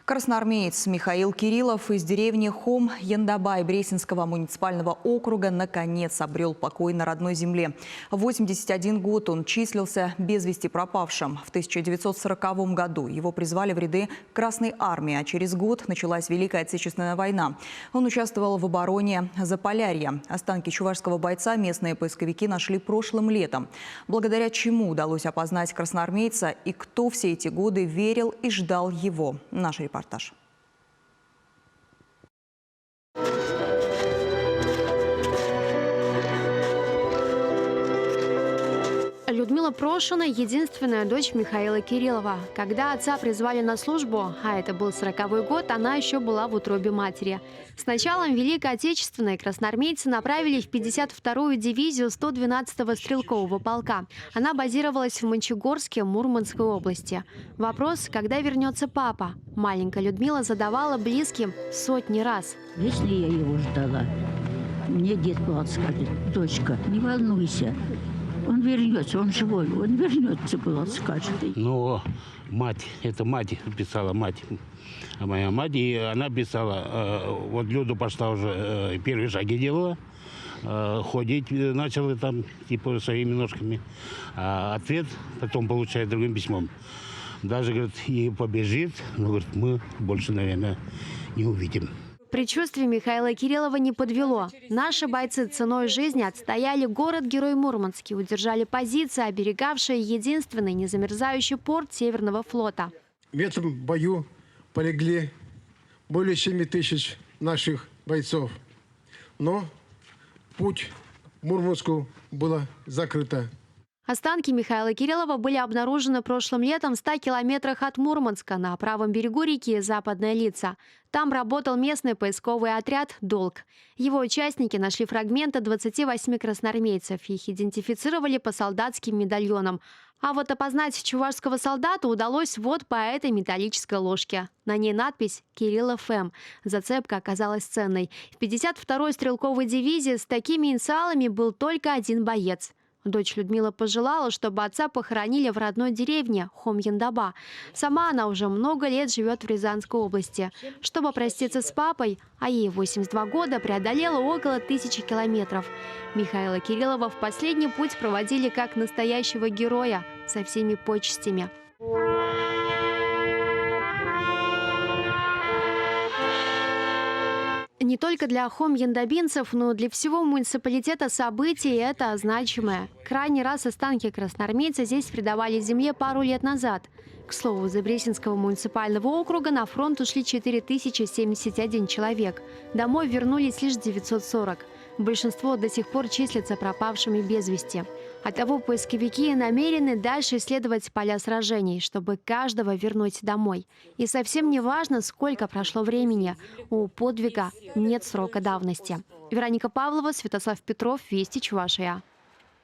Красноармеец Михаил Кириллов из деревни Хом-Яндабай Бресенского муниципального округа наконец обрел покой на родной земле. В 81 год он числился без вести пропавшим. В 1940 году его призвали в ряды Красной армии, а через год началась Великая Отечественная война. Он участвовал в обороне Заполярья. Останки чувашского бойца местные поисковики нашли прошлым летом. Благодаря чему удалось опознать красноармейца и кто все эти годы верил и ждал его. Наш репортаж. Людмила Прошина – единственная дочь Михаила Кириллова. Когда отца призвали на службу, а это был 40-й год, она еще была в утробе матери. С началом Великой Отечественной красноармейцы направили в 52-ю дивизию 112-го стрелкового полка. Она базировалась в Мончегорске, Мурманской области. Вопрос, когда вернется папа, маленькая Людмила задавала близким сотни раз. Если я его ждала, мне дед Влад скажет: дочка, не волнуйся. Он вернется, он живой, он вернется, было скажет. Но мать, это мать писала, мать. А моя мать, и она писала, вот Люда пошла уже, первые шаги делала, ходить начала там, типа, своими ножками. А ответ потом получает другим письмом. Даже, говорит, и побежит, но, говорит, мы больше, наверное, не увидим. Предчувствие Михаила Кириллова не подвело. Наши бойцы ценой жизни отстояли город-герой Мурманский, удержали позиции, оберегавшие единственный незамерзающий порт Северного флота. В этом бою полегли более 7 тысяч наших бойцов. Но путь к Мурманску было закрыто. Останки Михаила Кириллова были обнаружены прошлым летом в 100 километрах от Мурманска на правом берегу реки Западная Лица. Там работал местный поисковый отряд «Долг». Его участники нашли фрагменты 28 красноармейцев. Их идентифицировали по солдатским медальонам. А вот опознать чувашского солдата удалось вот по этой металлической ложке. На ней надпись «Кириллов М». Зацепка оказалась ценной. В 52-й стрелковой дивизии с такими инициалами был только один боец. Дочь Людмила пожелала, чтобы отца похоронили в родной деревне Хом-Яндаба. Сама она уже много лет живет в Рязанской области. Чтобы проститься с папой, а ей 82 года, преодолела около 1000 километров. Михаила Кириллова в последний путь проводили как настоящего героя, со всеми почестями. Не только для хом-яндабинцев, но и для всего муниципалитета событие это значимое. Крайний раз останки красноармейца здесь предавали земле пару лет назад. К слову, из Бресенского муниципального округа на фронт ушли 4071 человек. Домой вернулись лишь 940. Большинство до сих пор числятся пропавшими без вести. Оттого поисковики намерены дальше исследовать поля сражений, чтобы каждого вернуть домой. И совсем не важно, сколько прошло времени. У подвига нет срока давности. Вероника Павлова, Святослав Петров, Вести Чувашия.